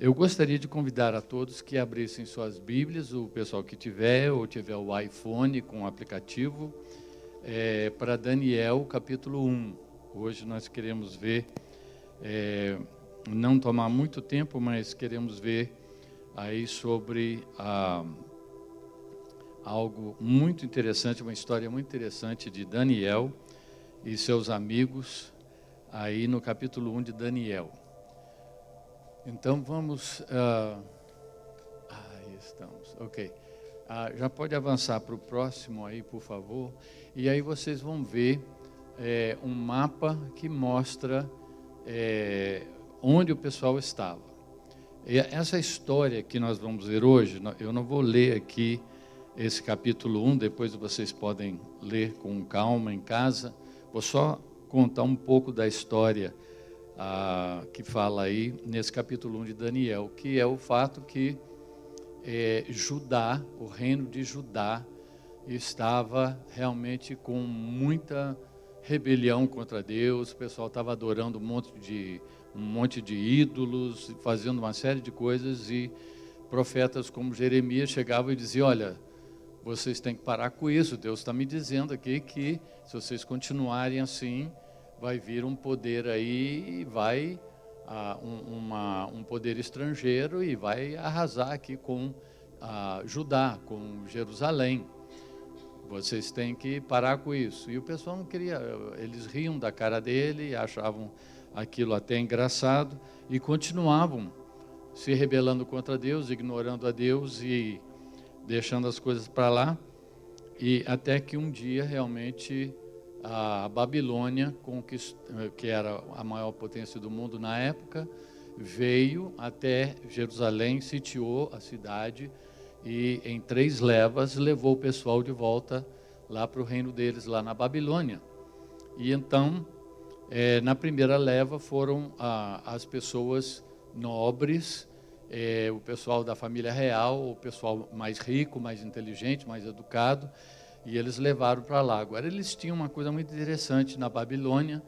Eu gostaria de convidar a todos que abrissem suas Bíblias, o pessoal que tiver, ou tiver o iPhone com o aplicativo, para Daniel, capítulo 1. Hoje nós queremos ver, não tomar muito tempo, mas queremos ver aí sobre algo muito interessante, uma história muito interessante de Daniel e seus amigos, aí no capítulo 1 de Daniel. Então vamos, aí estamos, ok. Já pode avançar para o próximo aí, por favor. E aí vocês vão ver um mapa que mostra onde o pessoal estava. E essa história que nós vamos ver hoje, eu não vou ler aqui esse capítulo 1, depois vocês podem ler com calma em casa. Vou só contar um pouco da história que fala aí nesse capítulo 1 de Daniel, que é o fato que Judá, o reino de Judá, estava realmente com muita rebelião contra Deus. O pessoal estava adorando um monte de ídolos, fazendo uma série de coisas, e profetas como Jeremias chegavam e diziam: olha, vocês têm que parar com isso, Deus está me dizendo aqui que se vocês continuarem assim, vai vir um poder aí, e vai um poder estrangeiro, e vai arrasar aqui com Judá, com Jerusalém. Vocês têm que parar com isso. E o pessoal não queria, eles riam da cara dele, achavam aquilo até engraçado, e continuavam se rebelando contra Deus, ignorando a Deus e deixando as coisas para lá. E até que um dia realmente a Babilônia, que era a maior potência do mundo na época, veio até Jerusalém, sitiou a cidade e em 3 levas levou o pessoal de volta lá para o reino deles, lá na Babilônia. E então, na primeira leva foram as pessoas nobres, o pessoal da família real, o pessoal mais rico, mais inteligente, mais educado, e eles levaram para lá. Agora, eles tinham uma coisa muito interessante na Babilônia.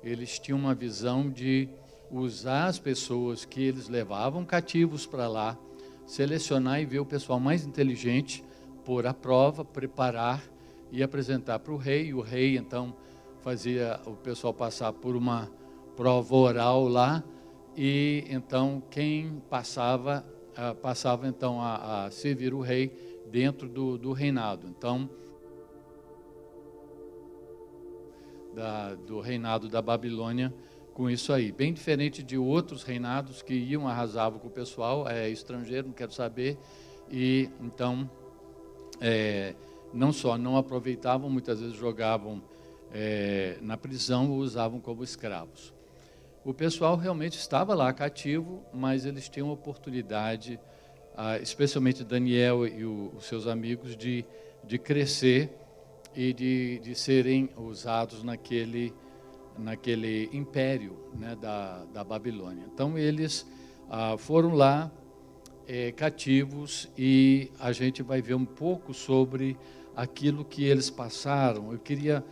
Eles tinham uma visão de usar as pessoas que eles levavam cativos para lá, selecionar e ver o pessoal mais inteligente, pôr à prova, preparar e apresentar para o rei. O rei, então, fazia o pessoal passar por uma prova oral lá, e então quem passava então a servir o rei dentro do reinado. Então, do reinado da Babilônia, com isso aí. Bem diferente de outros reinados que iam, arrasavam com o pessoal, estrangeiro, não quero saber, e então, não só não aproveitavam, muitas vezes jogavam na prisão ou usavam como escravos. O pessoal realmente estava lá cativo, mas eles tinham a oportunidade, especialmente Daniel e os seus amigos, de crescer e de serem usados naquele império, né, da Babilônia. Então eles foram lá cativos, e a gente vai ver um pouco sobre aquilo que eles passaram. Eu queria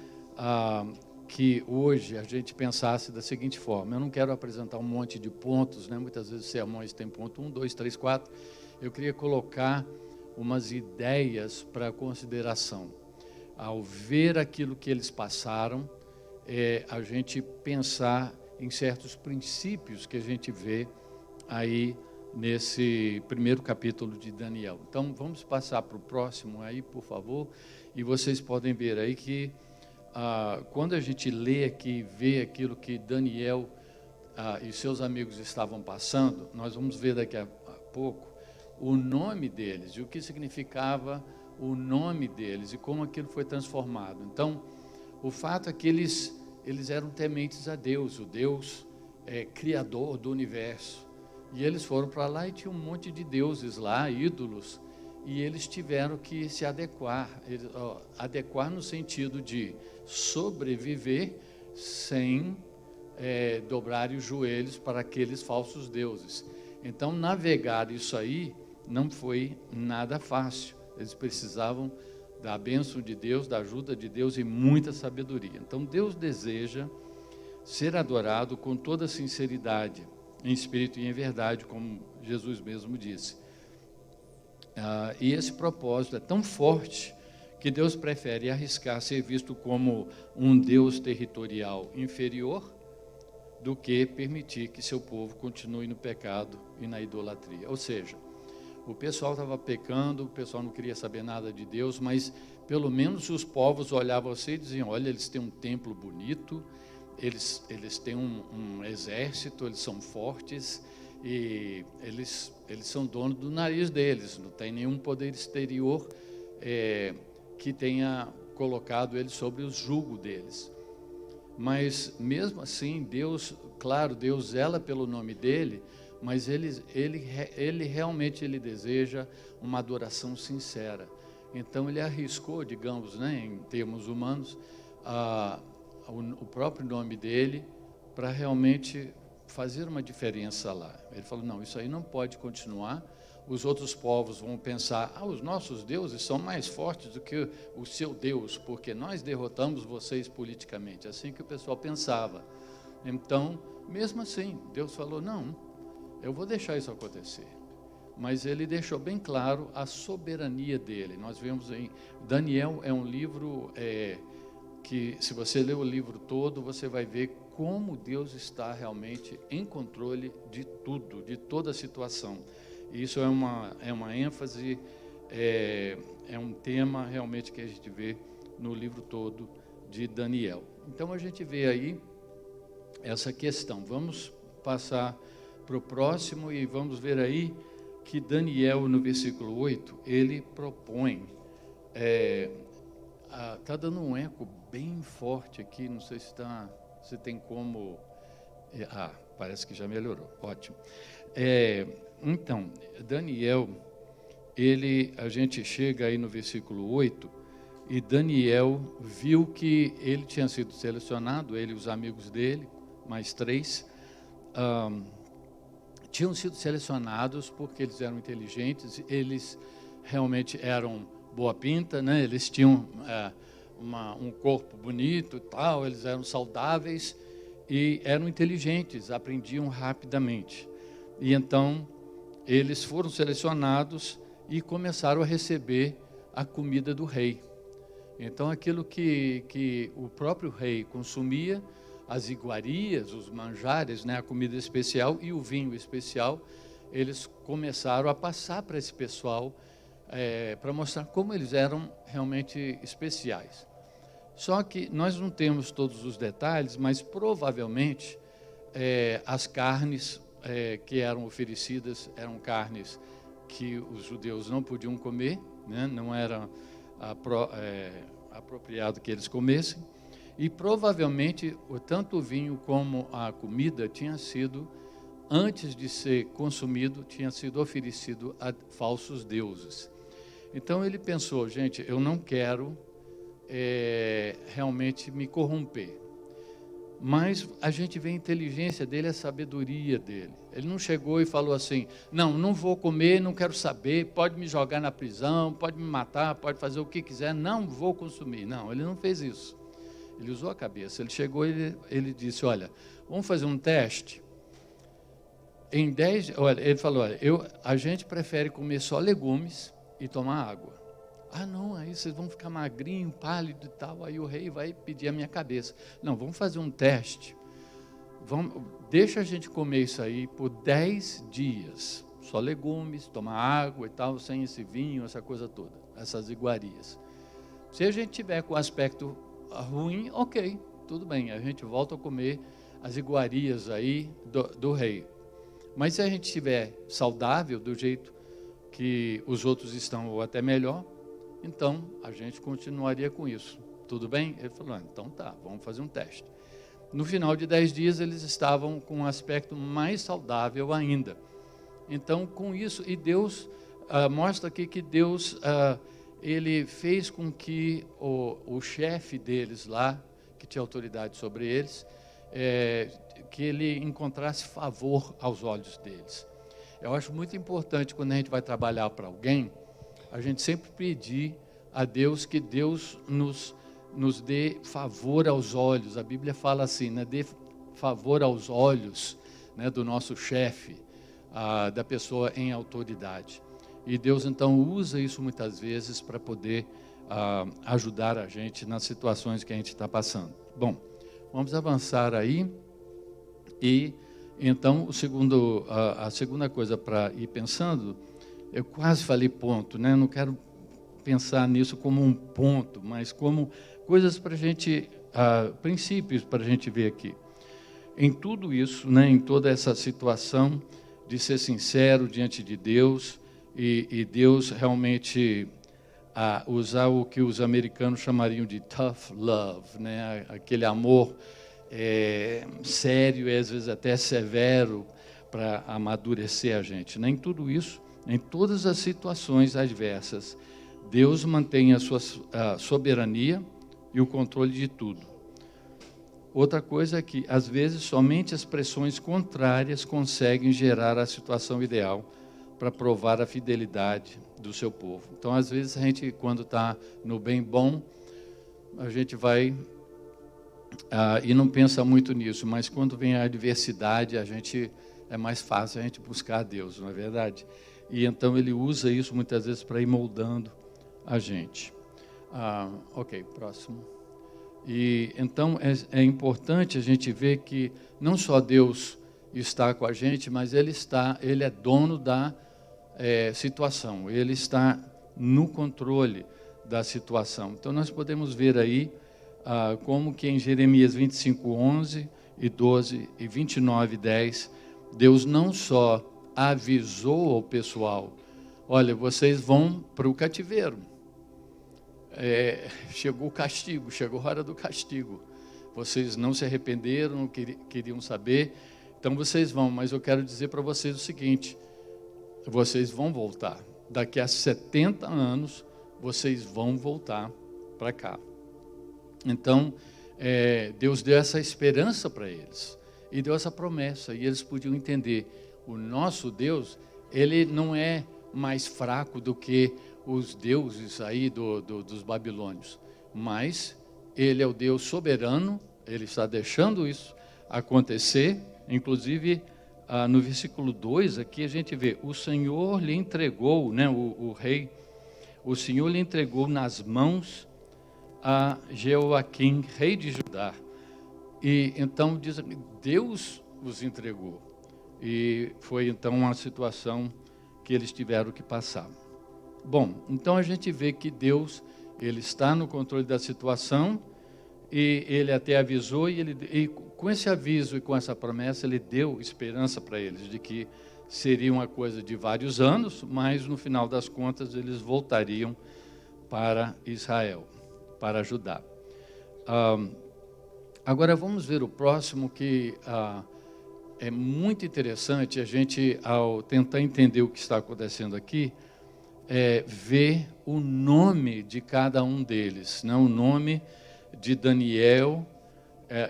que hoje a gente pensasse da seguinte forma: eu não quero apresentar um monte de pontos, né? Muitas vezes sermões tem ponto 1, 2, 3, 4. Eu queria colocar umas ideias para consideração. Ao ver aquilo que eles passaram, a gente pensar em certos princípios que a gente vê aí nesse primeiro capítulo de Daniel. Então, vamos passar para o próximo aí, por favor, e vocês podem ver aí que quando a gente lê aqui, vê aquilo que Daniel e seus amigos estavam passando, nós vamos ver daqui a pouco o nome deles e o que significava o nome deles e como aquilo foi transformado. Então, o fato é que eles eram tementes a Deus, o Deus criador do universo. E eles foram para lá e tinha um monte de deuses lá, ídolos, e eles tiveram que se adequar, adequar no sentido de sobreviver sem dobrar os joelhos para aqueles falsos deuses. Então, navegar isso aí não foi nada fácil. Eles precisavam da bênção de Deus, da ajuda de Deus e muita sabedoria. Então, Deus deseja ser adorado com toda sinceridade. em espírito e em verdade, como Jesus mesmo disse. E esse propósito é tão forte que Deus prefere arriscar ser visto como um Deus territorial inferior do que permitir que seu povo continue no pecado e na idolatria. Ou seja, o pessoal estava pecando, o pessoal não queria saber nada de Deus, mas pelo menos os povos olhavam você e diziam: olha, eles têm um templo bonito, eles têm um exército, eles são fortes e eles são donos do nariz deles, não tem nenhum poder exterior que tenha colocado eles sobre o jugo deles. Mas mesmo assim, Deus zela pelo nome dele, mas ele realmente deseja uma adoração sincera. Então ele arriscou, digamos, em termos humanos, o próprio nome dele para realmente fazer uma diferença lá. Ele falou: não, isso aí não pode continuar. Os outros povos vão pensar: os nossos deuses são mais fortes do que o seu Deus, porque nós derrotamos vocês politicamente. Assim que o pessoal pensava. Então, mesmo assim, Deus falou: não, eu vou deixar isso acontecer. Mas ele deixou bem claro a soberania dele. Nós vemos em Daniel, é um livro que, se você ler o livro todo, você vai ver como Deus está realmente em controle de tudo, de toda a situação. E isso é uma ênfase, é um tema realmente que a gente vê no livro todo de Daniel. Então a gente vê aí essa questão. Vamos passar para o próximo e vamos ver aí que Daniel, no versículo 8, ele propõe, está dando um eco bem forte aqui, não sei se tem como... parece que já melhorou, ótimo. Então, Daniel, a gente chega aí no versículo 8, e Daniel viu que ele tinha sido selecionado, ele e os amigos dele, mais 3, tinham sido selecionados porque eles eram inteligentes, eles realmente eram boa pinta, né? Eles tinham um corpo bonito e tal, eles eram saudáveis e eram inteligentes, aprendiam rapidamente. E então eles foram selecionados e começaram a receber a comida do rei. Então aquilo que o próprio rei consumia, as iguarias, os manjares, né, a comida especial e o vinho especial, eles começaram a passar para esse pessoal, para mostrar como eles eram realmente especiais. Só que nós não temos todos os detalhes, mas provavelmente as carnes que eram oferecidas eram carnes que os judeus não podiam comer, né? Não era apropriado que eles comessem, e provavelmente tanto o vinho como a comida tinha sido, antes de ser consumido, tinha sido oferecido a falsos deuses. Então ele pensou: gente, eu não quero realmente me corromper. Mas a gente vê a inteligência dele, a sabedoria dele. Ele não chegou e falou assim: não vou comer, não quero saber, pode me jogar na prisão, pode me matar, pode fazer o que quiser, não vou consumir. Não, ele não fez isso. Ele usou a cabeça. Ele chegou e ele disse: olha, vamos fazer um teste. Ele falou: olha, a gente prefere comer só legumes e tomar água. Não, aí vocês vão ficar magrinho, pálido e tal, aí o rei vai pedir a minha cabeça. Não, vamos fazer um teste. Deixa a gente comer isso aí por 10 dias. Só legumes, tomar água e tal, sem esse vinho, essa coisa toda, essas iguarias. Se a gente tiver com aspecto ruim, ok, tudo bem, a gente volta a comer as iguarias aí do rei. Mas se a gente estiver saudável, do jeito que os outros estão, ou até melhor, então a gente continuaria com isso. Tudo bem? Ele falou: então tá, vamos fazer um teste. No final de 10 dias, eles estavam com um aspecto mais saudável ainda. Então, com isso, e Deus mostra aqui que Deus, ele fez com que o chefe deles lá, que tinha autoridade sobre eles, que ele encontrasse favor aos olhos deles. Eu acho muito importante, quando a gente vai trabalhar para alguém, a gente sempre pedir a Deus que Deus nos dê favor aos olhos. A Bíblia fala assim, né? Dê favor aos olhos né, do nosso chefe, da pessoa em autoridade. E Deus, então, usa isso muitas vezes para poder ajudar a gente nas situações que a gente está passando. Bom, vamos avançar aí. E, então, a segunda coisa para ir pensando, eu quase falei ponto, né? Não quero pensar nisso como um ponto, mas como coisas para a gente, princípios para a gente ver aqui. Em tudo isso, né, em toda essa situação de ser sincero diante de Deus, e Deus realmente usar o que os americanos chamariam de tough love, né, aquele amor sério e às vezes até severo para amadurecer a gente. Em tudo isso, em todas as situações adversas, Deus mantém a sua soberania e o controle de tudo. Outra coisa é que, às vezes, somente as pressões contrárias conseguem gerar a situação ideal para provar a fidelidade do seu povo. Então, às vezes, a gente, quando está no bem bom, a gente vai e não pensa muito nisso, mas quando vem a adversidade, é mais fácil a gente buscar a Deus, não é verdade? E então Ele usa isso muitas vezes para ir moldando a gente. Ok, próximo. E então é importante a gente ver que não só Deus está com a gente, mas Ele é dono da situação, Ele está no controle da situação. Então nós podemos ver aí como que em Jeremias 25, 11 e 12 e 29, 10, Deus não só avisou ao pessoal, olha, vocês vão para o cativeiro. Chegou o castigo, chegou a hora do castigo. Vocês não se arrependeram, não queriam saber, então vocês vão. Mas eu quero dizer para vocês o seguinte, vocês vão voltar. Daqui a 70 anos, vocês vão voltar para cá. Então, Deus deu essa esperança para eles, e deu essa promessa, e eles podiam entender, o nosso Deus, Ele não é mais fraco do que os deuses aí dos babilônios, mas Ele é o Deus soberano, Ele está deixando isso acontecer. Inclusive, no versículo 2 aqui a gente vê, o Senhor lhe entregou, né, o rei, o Senhor lhe entregou nas mãos a Jeoaquim, rei de Judá. E então diz, Deus os entregou, e foi então uma situação que eles tiveram que passar. Bom, então a gente vê que Deus, Ele está no controle da situação, e Ele até avisou, e com esse aviso e com essa promessa, Ele deu esperança para eles, de que seria uma coisa de vários anos, mas no final das contas eles voltariam para Israel, para Judá. Agora vamos ver o próximo, que é muito interessante a gente, ao tentar entender o que está acontecendo aqui, ver o nome de cada um deles, né? O nome de Daniel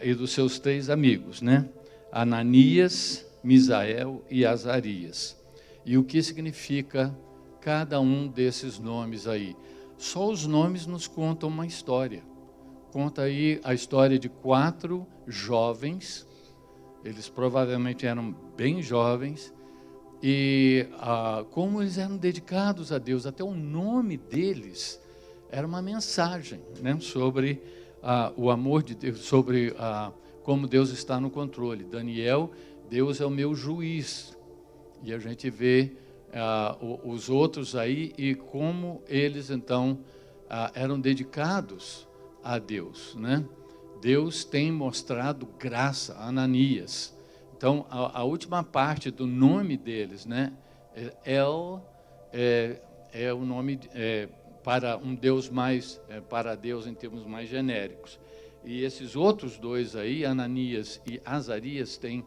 e dos seus 3 amigos, né? Ananias, Misael e Azarias. E o que significa cada um desses nomes aí? Só os nomes nos contam uma história. Conta aí a história de 4 jovens, eles provavelmente eram bem jovens, e como eles eram dedicados a Deus, até o nome deles era uma mensagem, né, sobre o amor de Deus, sobre como Deus está no controle. Daniel, Deus é o meu juiz. E a gente vê os outros aí e como eles então eram dedicados a Deus, né? Deus tem mostrado graça a Ananias. Então, a última parte do nome deles, né? El é o nome para um Deus mais, para Deus em termos mais genéricos. E esses outros 2 aí, Ananias e Azarias, têm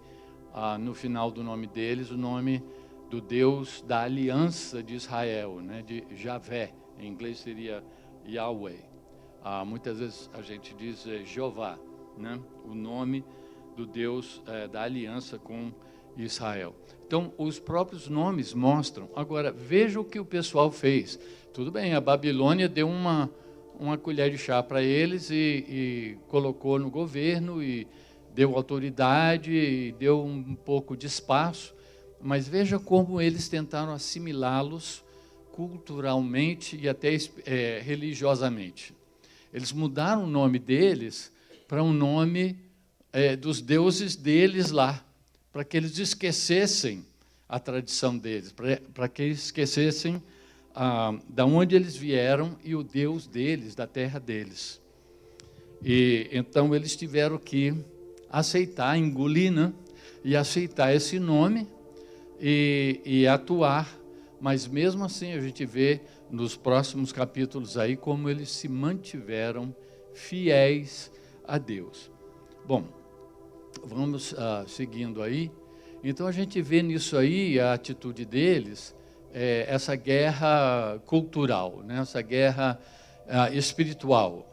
no final do nome deles o nome do Deus da aliança de Israel, né? De Javé, em inglês seria Yahweh. Muitas vezes a gente diz Jeová, né? O nome do Deus da aliança com Israel. Então, os próprios nomes mostram. Agora, veja o que o pessoal fez. Tudo bem, a Babilônia deu uma colher de chá para eles e colocou no governo, e deu autoridade e deu um pouco de espaço, mas veja como eles tentaram assimilá-los culturalmente e até religiosamente. Eles mudaram o nome deles para um nome dos deuses deles lá, para que eles esquecessem a tradição deles, para que eles esquecessem da onde eles vieram e o Deus deles, da terra deles. E então eles tiveram que aceitar, engolir, né? E aceitar esse nome e atuar. Mas mesmo assim a gente vê nos próximos capítulos aí como eles se mantiveram fiéis a Deus. Bom, vamos seguindo aí. Então a gente vê nisso aí a atitude deles, essa guerra cultural, né? Essa guerra espiritual.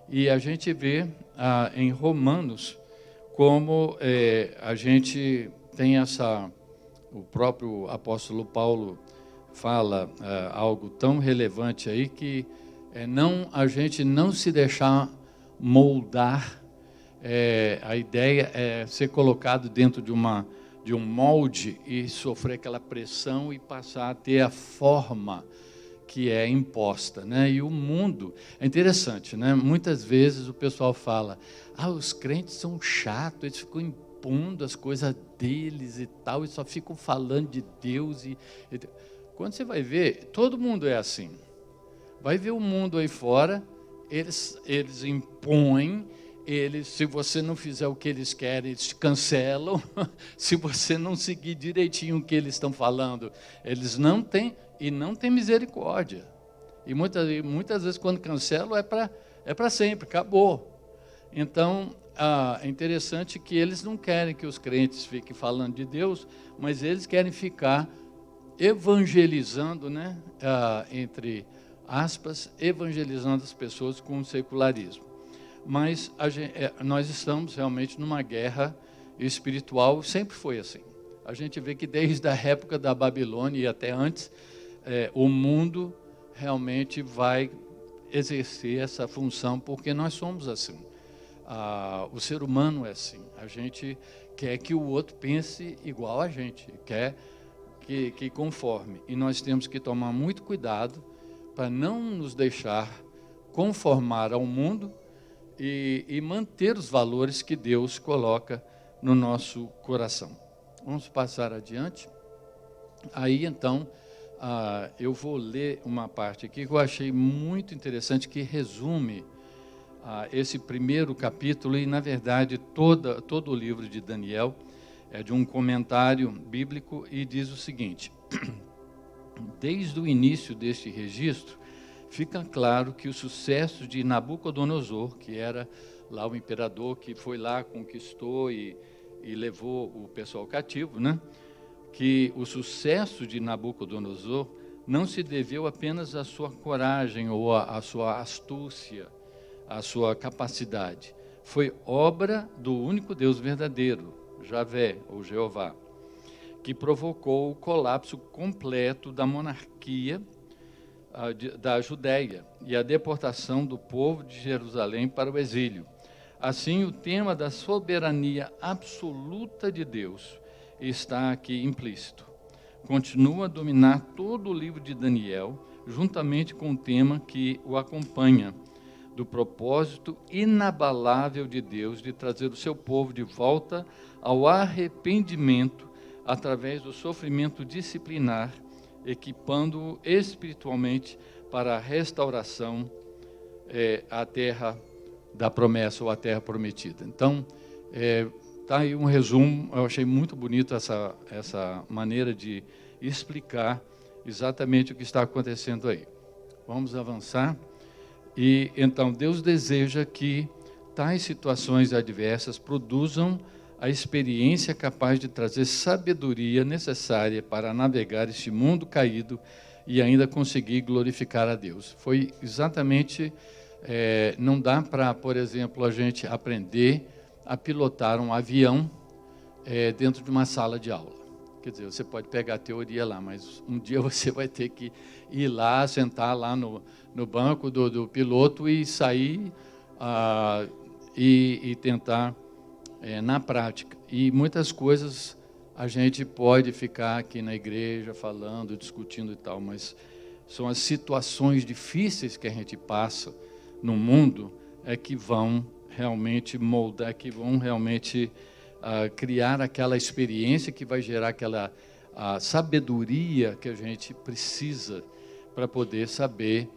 E a gente vê em Romanos como a gente tem o próprio apóstolo Paulo fala algo tão relevante aí que a gente não se deixar moldar, a ideia é ser colocado dentro de um molde e sofrer aquela pressão e passar a ter a forma que é imposta, né? E o mundo, é interessante, né? Muitas vezes o pessoal fala, os crentes são chatos, eles ficam impondo as coisas deles e tal, e só ficam falando de Deus. Quando você vai ver, todo mundo é assim. Vai ver o mundo aí fora, eles impõem, se você não fizer o que eles querem, eles te cancelam. Se você não seguir direitinho o que eles estão falando, eles não têm misericórdia. E muitas vezes quando cancelam é para sempre, acabou. Então, é interessante que eles não querem que os crentes fiquem falando de Deus, mas eles querem ficar evangelizando, né? Entre aspas, evangelizando as pessoas com o secularismo. Mas nós estamos realmente numa guerra espiritual, sempre foi assim. A gente vê que desde a época da Babilônia e até antes, o mundo realmente vai exercer essa função, porque nós somos assim. O ser humano é assim. A gente quer que o outro pense igual a gente, quer que conforme. E nós temos que tomar muito cuidado para não nos deixar conformar ao mundo e manter os valores que Deus coloca no nosso coração. Vamos passar adiante. Aí, então, eu vou ler uma parte aqui que eu achei muito interessante, que resume esse primeiro capítulo e, na verdade, todo o livro de Daniel. É de um comentário bíblico e diz o seguinte: desde o início deste registro, fica claro que o sucesso de Nabucodonosor, que era lá o imperador que foi lá, conquistou e levou o pessoal cativo, né? Que o sucesso de Nabucodonosor não se deveu apenas à sua coragem ou à sua astúcia, à sua capacidade. Foi obra do único Deus verdadeiro, Javé, ou Jeová, que provocou o colapso completo da monarquia da Judéia e a deportação do povo de Jerusalém para o exílio. Assim, o tema da soberania absoluta de Deus está aqui implícito. Continua a dominar todo o livro de Daniel, juntamente com o tema que o acompanha, do propósito inabalável de Deus de trazer o seu povo de volta ao arrependimento através do sofrimento disciplinar, equipando-o espiritualmente para a restauração à terra da promessa ou à terra prometida. Então, está aí um resumo. Eu achei muito bonito essa maneira de explicar exatamente o que está acontecendo aí. Vamos avançar. E então Deus deseja que tais situações adversas produzam a experiência capaz de trazer sabedoria necessária para navegar este mundo caído e ainda conseguir glorificar a Deus. Foi exatamente, não dá para, por exemplo, a gente aprender a pilotar um avião dentro de uma sala de aula. Quer dizer, você pode pegar a teoria lá, mas um dia você vai ter que ir lá, sentar lá no banco do piloto e sair e tentar na prática. E muitas coisas a gente pode ficar aqui na igreja falando, discutindo e tal, mas são as situações difíceis que a gente passa no mundo que vão realmente moldar, que vão realmente criar aquela experiência que vai gerar aquela sabedoria que a gente precisa para poder saber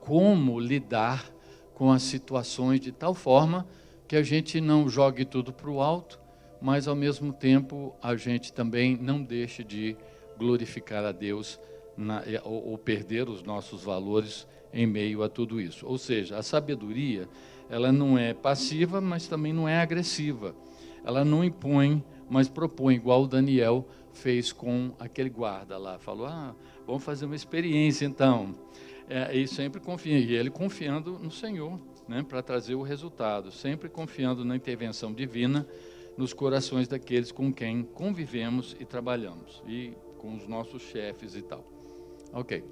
como lidar com as situações de tal forma que a gente não jogue tudo para o alto, mas ao mesmo tempo a gente também não deixe de glorificar a Deus ou perder os nossos valores em meio a tudo isso. Ou seja, a sabedoria, ela não é passiva, mas também não é agressiva. Ela não impõe, mas propõe, igual o Daniel fez com aquele guarda lá. Falou, vamos fazer uma experiência então. E sempre confia, e ele confiando no Senhor, né, para trazer o resultado, sempre confiando na intervenção divina nos corações daqueles com quem convivemos e trabalhamos, e com os nossos chefes e tal. Ok.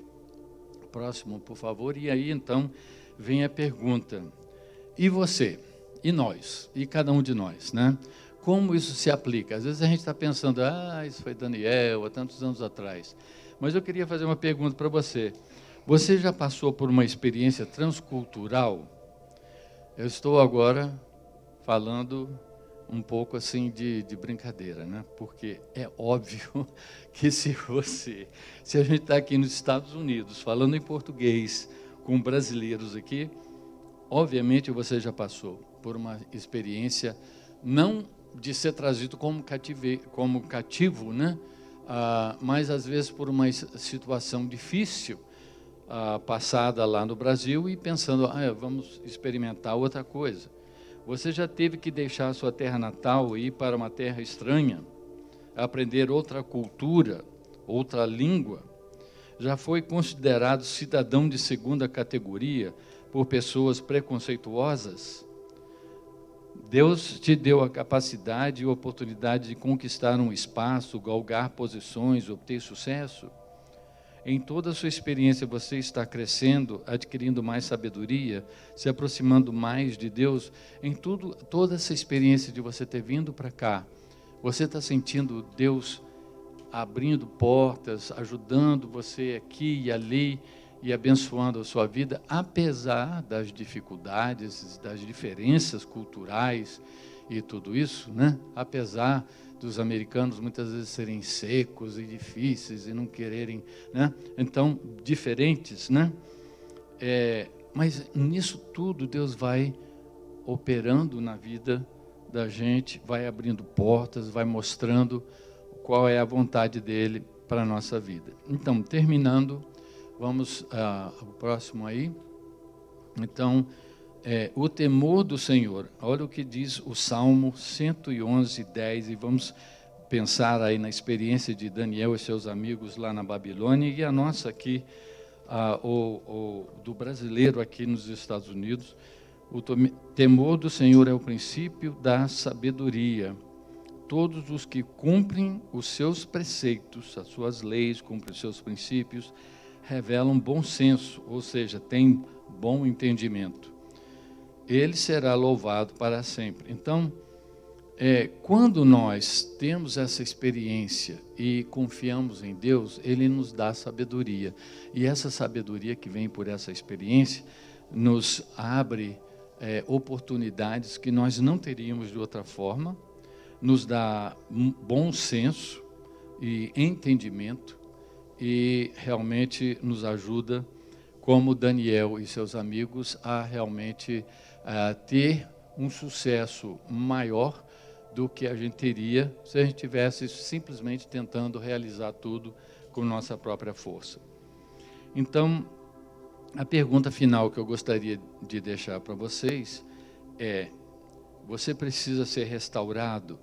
Próximo, por favor. E aí, então, vem a pergunta. E você? E nós? E cada um de nós, né? Como isso se aplica? Às vezes a gente está pensando, isso foi Daniel, há tantos anos atrás. Mas eu queria fazer uma pergunta para você. Você já passou por uma experiência transcultural? Eu estou agora falando um pouco assim de brincadeira, né? Porque é óbvio que se a gente está aqui nos Estados Unidos, falando em português, com brasileiros aqui, obviamente você já passou por uma experiência, não de ser trazido como cativo, né? Mas às vezes por uma situação difícil, passada lá no Brasil e pensando, vamos experimentar outra coisa. Você já teve que deixar a sua terra natal e ir para uma terra estranha, aprender outra cultura, outra língua? Já foi considerado cidadão de segunda categoria por pessoas preconceituosas? Deus te deu a capacidade e a oportunidade de conquistar um espaço, galgar posições, obter sucesso? Em toda a sua experiência, você está crescendo, adquirindo mais sabedoria, se aproximando mais de Deus? Em toda essa experiência de você ter vindo para cá, você está sentindo Deus abrindo portas, ajudando você aqui e ali e abençoando a sua vida, apesar das dificuldades, das diferenças culturais e tudo isso, né? Apesar dos americanos muitas vezes serem secos e difíceis e não quererem, né? Então, diferentes, né? Mas nisso tudo Deus vai operando na vida da gente, vai abrindo portas, vai mostrando qual é a vontade dele para a nossa vida. Então, terminando, vamos ao próximo aí. Então, o temor do Senhor. Olha o que diz o Salmo 111, 10, e vamos pensar aí na experiência de Daniel e seus amigos lá na Babilônia, e a nossa aqui, do brasileiro aqui nos Estados Unidos. O temor do Senhor é o princípio da sabedoria. Todos os que cumprem os seus preceitos, as suas leis, cumprem os seus princípios, revelam bom senso, ou seja, têm bom entendimento. Ele será louvado para sempre. Então, quando nós temos essa experiência e confiamos em Deus, Ele nos dá sabedoria. E essa sabedoria que vem por essa experiência nos abre oportunidades que nós não teríamos de outra forma, nos dá bom senso e entendimento e realmente nos ajuda, como Daniel e seus amigos, a realmente ter um sucesso maior do que a gente teria se a gente tivesse simplesmente tentando realizar tudo com nossa própria força. Então, a pergunta final que eu gostaria de deixar para vocês é: você precisa ser restaurado,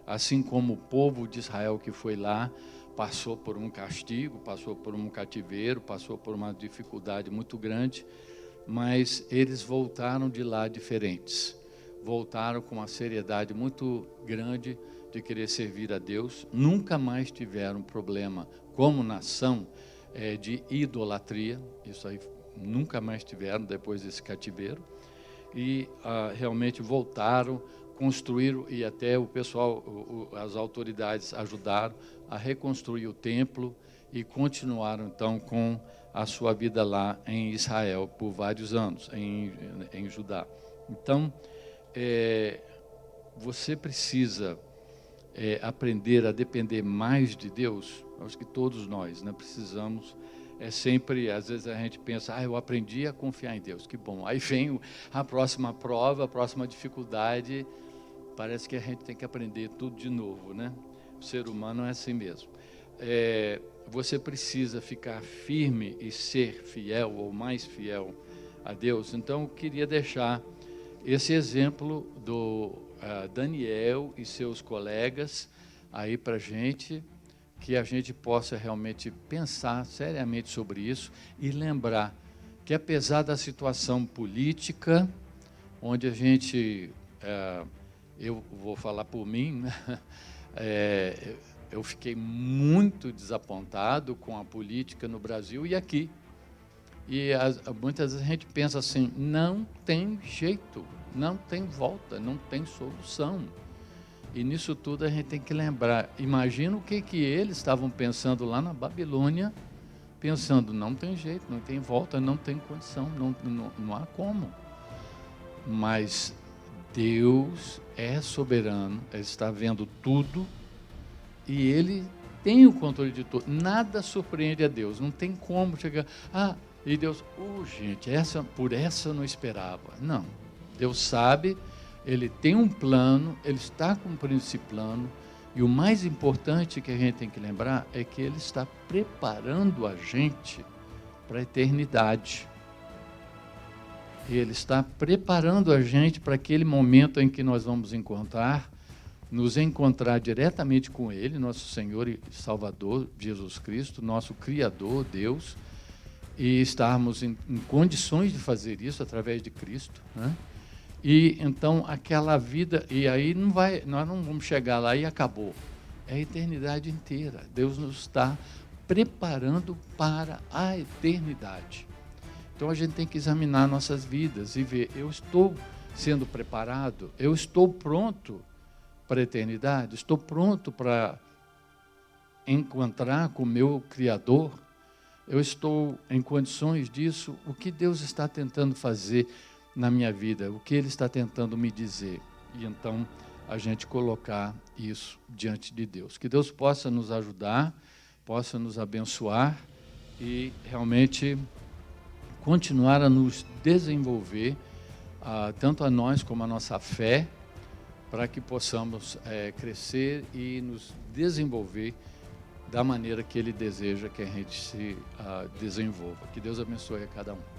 assim como o povo de Israel que foi lá, passou por um castigo, passou por um cativeiro, passou por uma dificuldade muito grande, mas eles voltaram de lá diferentes. Voltaram com uma seriedade muito grande de querer servir a Deus. Nunca mais tiveram problema como nação de idolatria. Isso aí nunca mais tiveram depois desse cativeiro. E realmente voltaram construíram, e até o pessoal, as autoridades ajudaram a reconstruir o templo e continuaram, então, com a sua vida lá em Israel por vários anos, em Judá. Então, você precisa aprender a depender mais de Deus. Acho que todos nós, né, precisamos. Sempre, às vezes a gente pensa, eu aprendi a confiar em Deus, que bom. Aí vem a próxima prova, a próxima dificuldade, parece que a gente tem que aprender tudo de novo, né? O ser humano é assim mesmo. Você precisa ficar firme e ser fiel, ou mais fiel a Deus. Então, eu queria deixar esse exemplo do Daniel e seus colegas aí para a gente, que a gente possa realmente pensar seriamente sobre isso e lembrar que, apesar da situação política, onde a gente, eu vou falar por mim, né? Eu fiquei muito desapontado com a política no Brasil e aqui. E muitas vezes a gente pensa assim, não tem jeito, não tem volta, não tem solução. E nisso tudo a gente tem que lembrar, imagina o que eles estavam pensando lá na Babilônia, pensando, não tem jeito, não tem volta, não tem condição, não há como. Mas Deus é soberano, Ele está vendo tudo e Ele tem o controle de tudo. Nada surpreende a Deus, não tem como chegar, e Deus, gente, por essa eu não esperava. Não, Deus sabe, Ele tem um plano, Ele está cumprindo esse plano, e o mais importante que a gente tem que lembrar é que Ele está preparando a gente para a eternidade. Ele está preparando a gente para aquele momento em que nós vamos nos encontrar diretamente com Ele, nosso Senhor e Salvador, Jesus Cristo, nosso Criador, Deus, e estarmos em condições de fazer isso através de Cristo, né? E então aquela vida, e aí nós não vamos chegar lá e acabou. É a eternidade inteira. Deus nos está preparando para a eternidade. Então a gente tem que examinar nossas vidas e ver, eu estou sendo preparado, eu estou pronto para a eternidade, estou pronto para encontrar com o meu Criador, eu estou em condições disso, o que Deus está tentando fazer na minha vida, o que Ele está tentando me dizer. E então a gente colocar isso diante de Deus. Que Deus possa nos ajudar, possa nos abençoar e realmente continuar a nos desenvolver, tanto a nós como a nossa fé, para que possamos crescer e nos desenvolver da maneira que Ele deseja que a gente se desenvolva. Que Deus abençoe a cada um.